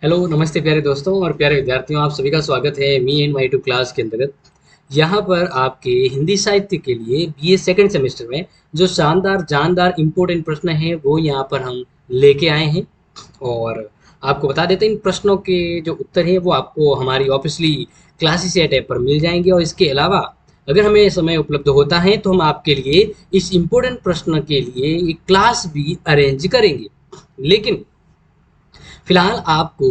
Hello नमस्ते प्यारे दोस्तों और प्यारे विद्यार्थियों, आप सभी का स्वागत है me and my two class के अंतर्गत। यहाँ पर आपके हिंदी साहित्य के लिए बीए सेकंड सेमेस्टर में जो शानदार जानदार इम्पोर्टेंट प्रश्न हैं वो यहाँ पर हम लेके आए हैं। और आपको बता देते हैं इन प्रश्नों के जो उत्तर हैं वो आपको हमारी ऑफिशियली क्लासेस ऐप पर मिल जाएंगे। और इसके अलावा अगर हमें समय उपलब्ध होता है तो हम आपके लिए इस इम्पोर्टेंट प्रश्न के लिए एक क्लास भी अरेंज करेंगे। लेकिन फिलहाल आपको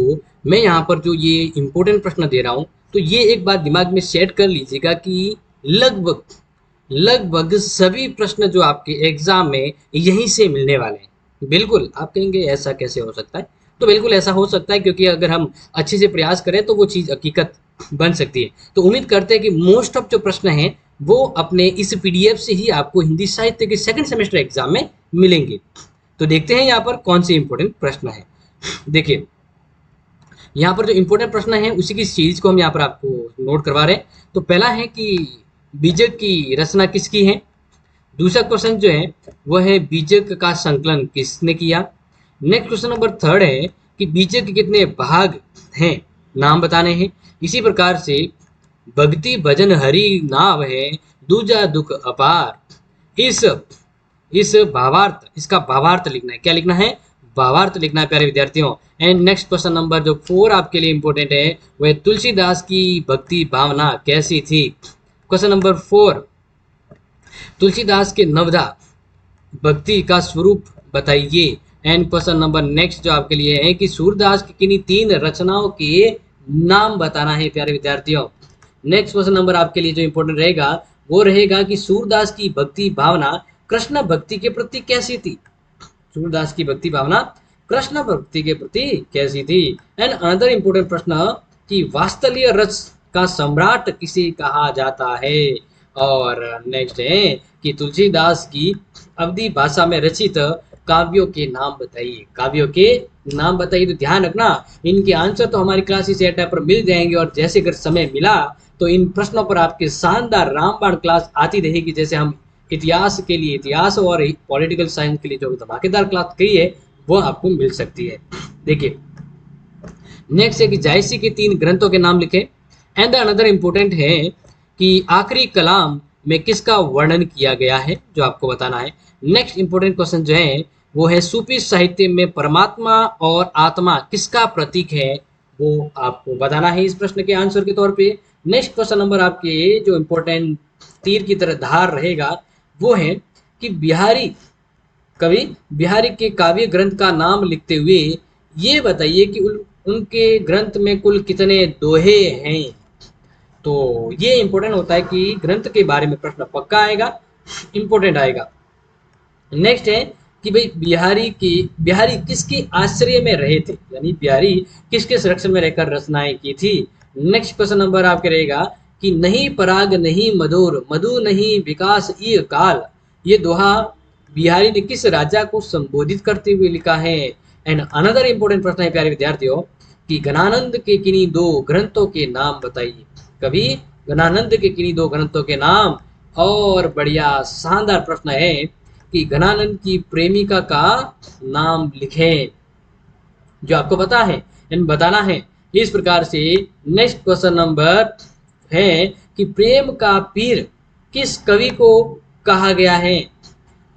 मैं यहाँ पर जो ये इम्पोर्टेंट प्रश्न दे रहा हूँ तो ये एक बात दिमाग में सेट कर लीजिएगा कि लगभग लगभग सभी प्रश्न जो आपके एग्जाम में यहीं से मिलने वाले हैं। बिल्कुल आप कहेंगे ऐसा कैसे हो सकता है, तो बिल्कुल ऐसा हो सकता है क्योंकि अगर हम अच्छे से प्रयास करें तो वो चीज़ हकीकत बन सकती है। तो उम्मीद करते हैं कि मोस्ट ऑफ जो प्रश्न हैं वो अपने इस पीडीएफ से ही आपको हिंदी साहित्य के सेकंड सेमेस्टर एग्जाम में मिलेंगे। तो देखते हैं यहाँ पर कौन से इंपॉर्टेंट प्रश्न है। देखिए यहाँ पर जो इंपॉर्टेंट प्रश्न है उसी की सीरीज को हम यहाँ पर आपको नोट करवा रहे हैं। तो पहला है कि बीजक की रचना किसकी है। दूसरा क्वेश्चन जो है वह है बीजक का संकलन किसने किया। नेक्स्ट क्वेश्चन नंबर थर्ड है कि बीजक के कितने भाग हैं, नाम बताने हैं। इसी प्रकार से भक्ति भजन हरि नाव है, दूजा दुख अपार। इस भावार्थ, इसका भावार्थ लिखना है। क्या लिखना है? भावार्थ लिखना है प्यारे विद्यार्थियों। एंड नेक्स्ट क्वेश्चन नंबर जो 4 आपके लिए इंपॉर्टेंट है वह तुलसीदास की भक्ति भावना कैसी थी। क्वेश्चन नंबर 4, तुलसीदास के नवधा भक्ति का स्वरूप बताइए। एंड क्वेश्चन नंबर नेक्स्ट जो आपके लिए है कि सूरदास की किन्हीं 3 रचनाओं के नाम बताना है प्यारे विद्यार्थियों। नेक्स्ट क्वेश्चन नंबर आपके लिए जो इंपॉर्टेंट रहेगा वो रहेगा कि सूरदास की भक्ति भावना कृष्ण भक्ति के प्रति कैसी थी। सूरदास की भक्ति भावना कृष्ण भक्ति के प्रति कैसी थी। एंड अनदर इंपोर्टेंट प्रश्न कि वात्सल्य रस का सम्राट किसे कहा जाता है। और नेक्स्ट है कि तुलसीदास की अवधी भाषा में रचित काव्यों के नाम बताइए। काव्यों के नाम बताइए। तो ध्यान रखना इनके आंसर तो हमारी क्लासेस एट पर मिल जाएंगे और जैसे अगर समय मिला तो इन प्रश्नों पर आपके शानदार रामबाण क्लास आती रहेगी। जैसे हम इतिहास के लिए इतिहास और पॉलिटिकल साइंस के लिए जो धमाकेदार क्लास कही है वो आपको मिल सकती है। देखिए नेक्स्ट है कि जायसी के 3 ग्रंथों के नाम लिखें। एंड अनदर इंपॉर्टेंट है कि आखिरी कलाम में किसका वर्णन किया गया है जो आपको बताना है। नेक्स्ट इंपॉर्टेंट क्वेश्चन जो है वो है सूफी साहित्य में परमात्मा और आत्मा किसका प्रतीक है, वो आपको बताना है इस प्रश्न के आंसर के तौर पे। नेक्स्ट क्वेश्चन नंबर आपके जो इंपॉर्टेंट तीर की तरह धार रहेगा वो है कि कवि बिहारी के काव्य ग्रंथ का नाम लिखते हुए ये बताइए कि उनके ग्रंथ में कुल कितने दोहे हैं। तो ये इंपॉर्टेंट होता है कि ग्रंथ के बारे में प्रश्न पक्का आएगा, इंपॉर्टेंट आएगा। नेक्स्ट है कि भाई बिहारी किसके आश्रय में रहे थे, यानी बिहारी किसके संरक्षण में रहकर रचनाएं की थी। नेक्स्ट क्वेश्चन नंबर आपके रहेगा कि नहीं पराग नहीं मधुर मधु नहीं विकास ये काल, ये दोहा बिहारी ने किस राजा को संबोधित करते हुए लिखा है। एंड अनदर इंपॉर्टेंट प्रश्न है प्यारे विद्यार्थियों कि गणानंद के किन्हीं 2 ग्रंथों के नाम बताइए। कवि गणानंद के किन्हीं 2 ग्रंथों के नाम। और बढ़िया शानदार प्रश्न है कि गणानंद की प्रेमिका का नाम लिखें जो आपको पता है एंड बताना है इस प्रकार से। नेक्स्ट क्वेश्चन नंबर है कि प्रेम का पीर किस कवि को कहा गया है।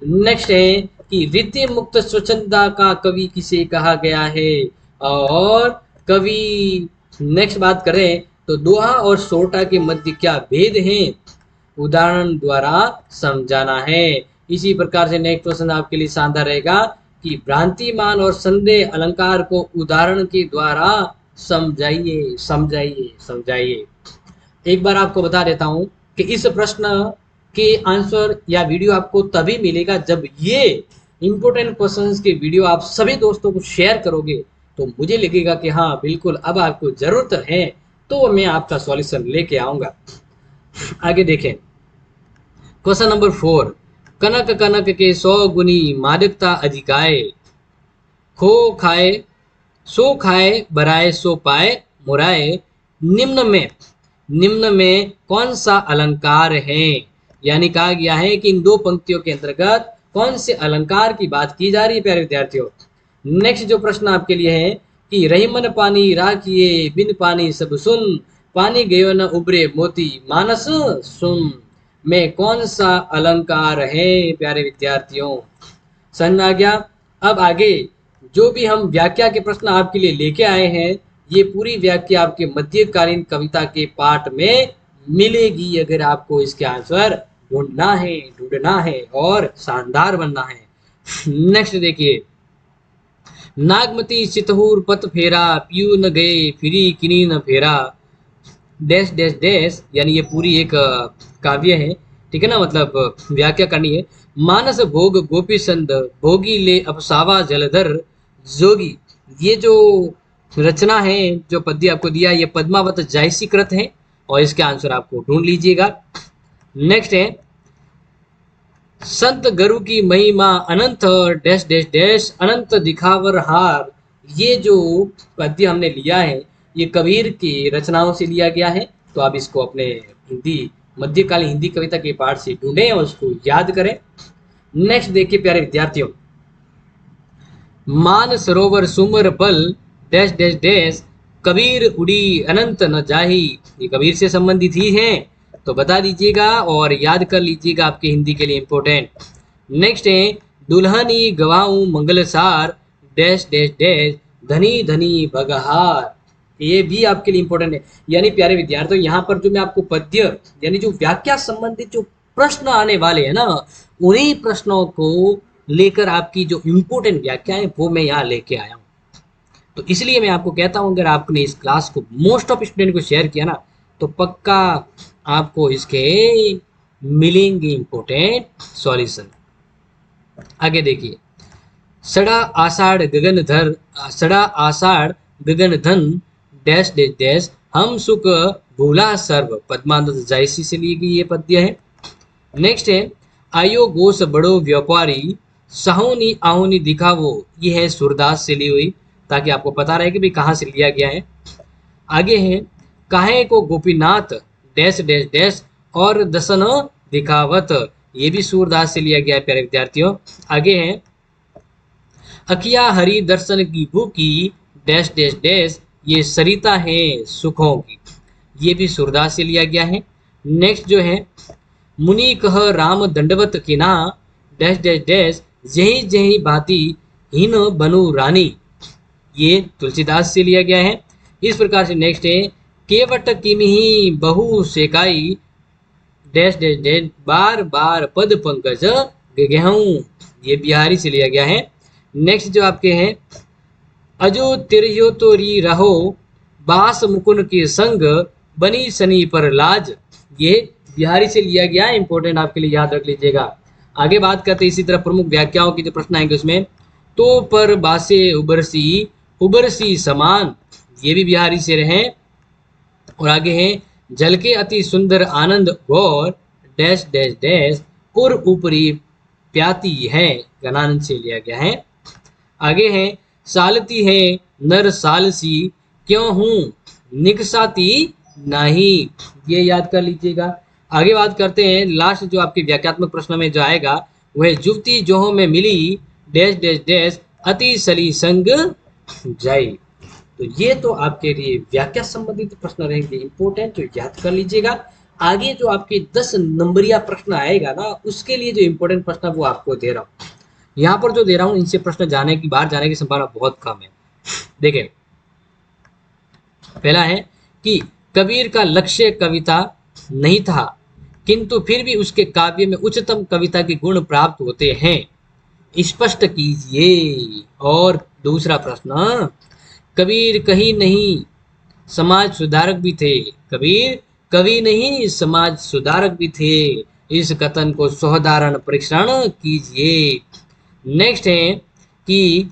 नेक्स्ट है कि रीति मुक्त स्वच्छंदता का कवि किसे कहा गया है। और कवि नेक्स्ट बात करें तो दोहा और सोटा के मध्य क्या भेद है, उदाहरण द्वारा समझाना है। इसी प्रकार से नेक्स्ट क्वेश्चन आपके लिए शानदार रहेगा कि भ्रांतिमान और संदेह अलंकार को उदाहरण के द्वारा समझाइए समझाइए समझाइए। एक बार आपको बता देता हूं कि इस प्रश्न के आंसर या वीडियो आपको तभी मिलेगा जब ये इंपॉर्टेंट क्वेश्चंस के वीडियो आप सभी दोस्तों को शेयर करोगे। तो मुझे लगेगा कि हाँ बिल्कुल अब आपको जरूरत है तो मैं आपका सॉल्यूशन लेके आऊंगा। आगे देखें क्वेश्चन नंबर 4, कनक कनक के 100 गुनी मादकता अधिकाए, खो खाए सो खाए बराए सो पाए मुराए, निम्न में कौन सा अलंकार है। यानी कहा गया है कि इन 2 पंक्तियों के अंतर्गत कौन से अलंकार की बात की जा रही है प्यारे विद्यार्थियों। नेक्स्ट जो प्रश्न आपके लिए है कि रहीमन पानी राखिए बिन पानी सब सुन, पानी गयो न उबरे मोती मानस सुन, में कौन सा अलंकार है प्यारे विद्यार्थियों। समझ में आ गया। अब आगे जो भी हम व्याख्या के प्रश्न आपके लिए लेके आए हैं, ये पूरी व्याख्या आपके मध्यकालीन कविता के पाठ में मिलेगी, अगर आपको इसके आंसर ढूंढना है और शानदार बनना है। नेक्स्ट देखिए, नागमती चितहूर पत फेरा, पीयू न गए फिरी किनी न फेरा, डैश डैश डैश, यानी ये पूरी एक काव्य है, ठीक है ना, मतलब व्याख्या करनी है। मानस भोग गोपी संद, भोगी ले अपसावा जलधर जोगी, ये जो रचना है, जो पद्य आपको दिया, ये पद्मावत जायसी कृत है और इसके आंसर आपको ढूंढ लीजिएगा। नेक्स्ट है, संत गुरु की महिमा अनंत डैश डैश डैश, अनंत दिखावर हार, ये जो पद्य हमने लिया है ये कबीर की रचनाओं से लिया गया है। तो आप इसको अपने हिंदी मध्यकालीन हिंदी कविता के पाठ से ढूंढें और उसको याद करें। नेक्स्ट देखिए प्यारे विद्यार्थियों, मान सरोवर सुमर बल डैश डैश डैश, कबीर उड़ी अनंत न जाही, ये कबीर से संबंधित ही है, तो बता दीजिएगा और याद कर लीजिएगा, आपके हिंदी के लिए इंपॉर्टेंट। नेक्स्ट है, दुल्हनी गवाऊं मंगलसार डैश डैश डैश, धनी धनी बगहार, ये भी आपके लिए इंपॉर्टेंट है। यानी प्यारे विद्यार्थियों, यहाँ पर जो मैं आपको पद्य यानी जो व्याख्या संबंधित जो प्रश्न आने वाले हैं ना, उन्हीं प्रश्नों को लेकर आपकी जो इम्पोर्टेंट व्याख्या है वो मैं यहाँ लेके आया हूँ। तो इसलिए मैं आपको कहता हूँ, अगर आपने इस क्लास को मोस्ट ऑफ स्टूडेंट को शेयर किया ना, तो पक्का आपको इसके मिलेंगे इंपॉर्टेंट सॉल्यूशन। आगे देखिए, सड़ा आषाढ़ गगन धर, सड़ा आषाढ़ गगन धन डैश डैश डैश, हम सुख भूला सर्व, पद्मानंद जायसी से ली गई ये पद्य है। नेक्स्ट है, आयो गोस बड़ो व्यापारी, साहुनी आहुनी दिखावो, ये है सूरदास से ली हुई, ताकि आपको पता रहे कि भाई कहाँ से लिया गया है। आगे है, काहे को गोपीनाथ डैश डैश डैश, और दसन दिखावत, ये भी सूरदास से लिया गया है प्यारे विद्यार्थियों। आगे है, अखिया हरि दर्शन की भूखी डैश डैश डैश, ये सरिता है सुखों की, ये भी सूरदास से लिया गया है। नेक्स्ट जो है, मुनि कह राम दंडवत किना डैश डैश डैश, जही जही भांति हीन बनु रानी, ये तुलसीदास से लिया गया है। इस प्रकार से नेक्स्ट है, केवट किमिही बहु सेकाई डैश डैश डैश, बार बार पद पंकज गेहूं, ये बिहारी से लिया गया है। नेक्स्ट जो आपके हैं, अजो तिरहो तो री रहो, बास मुकुन के संग बनी सनी पर लाज, ये बिहारी से लिया गया है, इंपॉर्टेंट आपके लिए याद रख लीजिएगा। आगे बात करते हैं इसी तरह प्रमुख व्याख्याओं की जो प्रश्न आएंगे उसमें, तो पर बासे उबरसी समान, ये भी बिहारी से रहे। और आगे है, जल के अति सुंदर आनंद गौर डैश डैश डैश, उर ऊपरी प्याती है, गणानंद से लिया गया है। आगे है, सालती है नर सालसी, क्यों हूँ निकसाती नहीं, ये याद कर लीजिएगा। आगे बात करते हैं, लास्ट जो आपके व्याख्यात्मक प्रश्न में जो आएगा वह जुवती जोहों में मिली डैश डैश डैश, अति सली संग जाई। तो ये तो आपके लिए व्याख्या संबंधित प्रश्न रहेंगे इंपॉर्टेंट, जो याद कर लीजिएगा। आगे जो आपके 10 नंबरिया प्रश्न आएगा ना, उसके लिए जो इंपॉर्टेंट प्रश्न वो आपको दे रहा हूँ, यहाँ पर जो दे रहा हूँ, इनसे प्रश्न बाहर जाने की संभावना बहुत कम है। देखिए, पहला है कि कबीर का लक्ष्य कविता नहीं था, किंतु फिर भी उसके काव्य में उच्चतम कविता के गुण प्राप्त होते हैं, स्पष्ट कीजिए। और दूसरा प्रश्न, कबीर कहीं नहीं समाज सुधारक भी थे, कबीर कवि नहीं समाज सुधारक भी थे, इस कथन को सौधारण परीक्षण कीजिए। नेक्स्ट है कि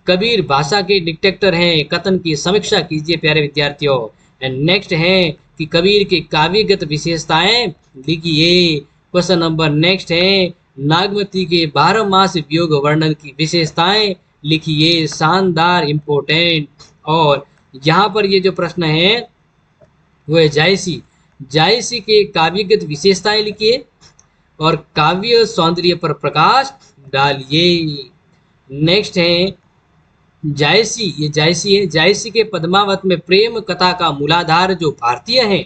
कबीर भाषा के डिक्टेटर हैं, कथन की समीक्षा कीजिए प्यारे विद्यार्थियों। एंड नेक्स्ट है कि कबीर की काव्यगत विशेषताएं लिखिए। क्वेश्चन नंबर नेक्स्ट है, नागमती के 12 मास वियोग वर्णन की विशेषताएं लिखिए, शानदार इंपोर्टेंट। और यहाँ पर ये जो प्रश्न है वो है जायसी के काव्यगत विशेषताएं लिखिए और काव्य सौंदर्य पर प्रकाश डालिए। नेक्स्ट है, जायसी, ये जायसी है। जायसी के पद्मावत में प्रेम कथा का मूलाधार जो भारतीय है,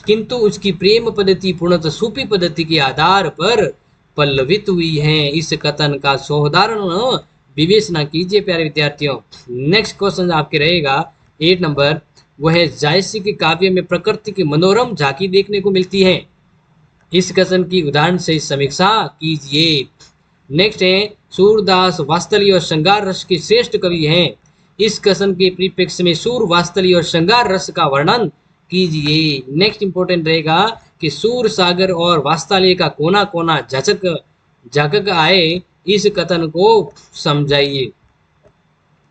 किंतु उसकी प्रेम पद्धति पूर्णतः सूफी पद्धति के आधार पर पल्लवित हुई है। इस कथन का सौधारण विवेचना कीजिए प्यारे विद्यार्थियों। नेक्स्ट क्वेश्चन आपके रहेगा 8 नंबर, वो है जायसी के काव्य में प्रकृति की मनोरम झांकी देखने को मिलती है। इस कथन की उदाहरण से समीक्षा कीजिए। नेक्स्ट है सूरदास वात्सल्य और श्रृंगार रस के श्रेष्ठ कवि हैं। इस कथन के परिप्रेक्ष्य में सूर वात्सल्य और श्रृंगार रस का वर्णन कीजिए। नेक्स्ट इंपॉर्टेंट रहेगा कि सूर सागर और वात्सल्य का कोना कोना झकक आए, इस कथन को समझाइए।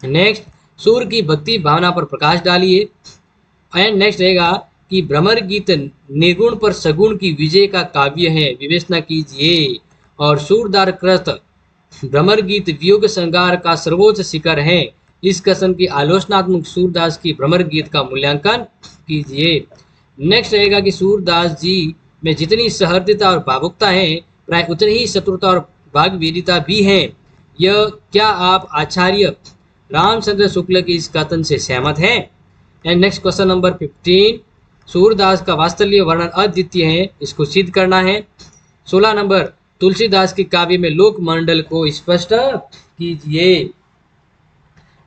नेक्स्ट सूर की भक्ति भावना पर प्रकाश डालिए। एंड नेक्स्ट रहेगा कि भ्रमर गीत निर्गुण पर सगुण की विजय का काव्य है, विवेचना कीजिए। और सूरदार कृत भ्रमर गीत वियोग श्रृंगार का सर्वोच्च शिखर है। इस कथन की आलोचनात्मक सूरदास की भ्रमर गीत का मूल्यांकन कीजिए। नेक्स्ट रहेगा कि सूरदास जी में जितनी सहृदयता और भावुकता है, प्राय उतनी ही शत्रुता और भागवेदिता भी है। यह क्या आप आचार्य रामचंद्र शुक्ल की इस कथन से सहमत हैं? And next question number 15, Surdas का वात्सल्य वर्णन अद्वितीय है, इसको सिद्ध करना है। 16 नंबर, तुलसीदास के काव्य में लोक मंडल को स्पष्ट कीजिए।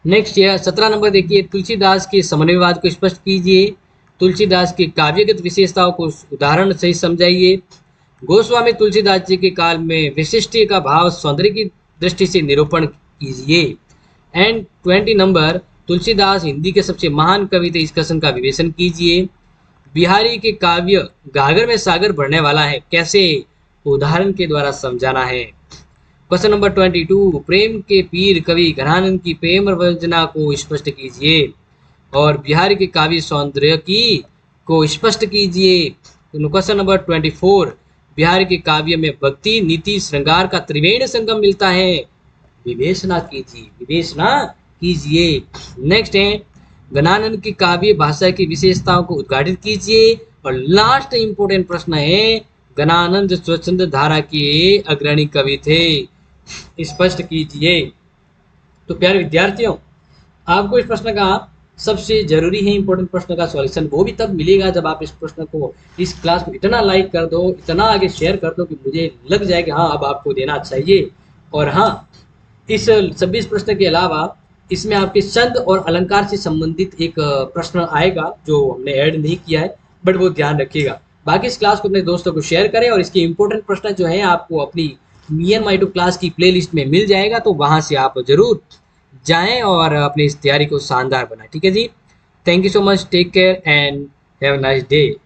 नेक्स्ट 17 नंबर देखिए, तुलसीदास के समन्वयवाद को स्पष्ट कीजिए। तुलसीदास की काव्यगत विशेषताओं को उदाहरण से समझाइए। गोस्वामी तुलसीदास जी के काल में विशिष्ट का भाव सौंदर्य की दृष्टि से निरूपण कीजिए। एंड 20 नंबर, तुलसीदास हिंदी के सबसे महान कवि थे, इस कथन का विवेचन कीजिए। बिहारी के काव्य गागर में सागर भरने वाला है, कैसे? उदाहरण के द्वारा समझाना है। क्वेश्चन नंबर 22, प्रेम के पीर कवि घनानंद की प्रेम वंजना को स्पष्ट कीजिए। और बिहारी के काव्य सौंदर्य की को स्पष्ट कीजिए। क्वेश्चन नंबर 24, बिहारी के काव्य में भक्ति नीति श्रृंगार का त्रिवेणी संगम मिलता है, विवेचना कीजिए, विवेचना कीजिए। नेक्स्ट है घनानंद की काव्य भाषा की विशेषताओं को उद्घाटित कीजिए। और लास्ट इंपोर्टेंट प्रश्न है, घनानंद स्वच्छंद धारा के अग्रणी कवि थे, स्पष्ट कीजिए। तो प्यारे विद्यार्थियों, आपको इस प्रश्न का सबसे जरूरी है इंपॉर्टेंट प्रश्न का सॉल्यूशन वो भी तब मिलेगा जब आप इस प्रश्न को, इस क्लास को इतना लाइक कर दो, इतना आगे शेयर कर दो कि मुझे लग जाए कि हाँ अब आपको देना चाहिए। और हाँ, इस 26 प्रश्न के अलावा इसमें आपके छंद और अलंकार से संबंधित एक प्रश्न आएगा जो हमने ऐड नहीं किया है, बट वो ध्यान रखिएगा। बाकी इस क्लास को अपने दोस्तों को शेयर करें और इसके इंपॉर्टेंट प्रश्न जो है आपको अपनी me and my two class की प्लेलिस्ट में मिल जाएगा, तो वहाँ से आप जरूर जाएं और अपनी इस तैयारी को शानदार बनाएं। ठीक है जी, thank you so much, take care and have a nice day.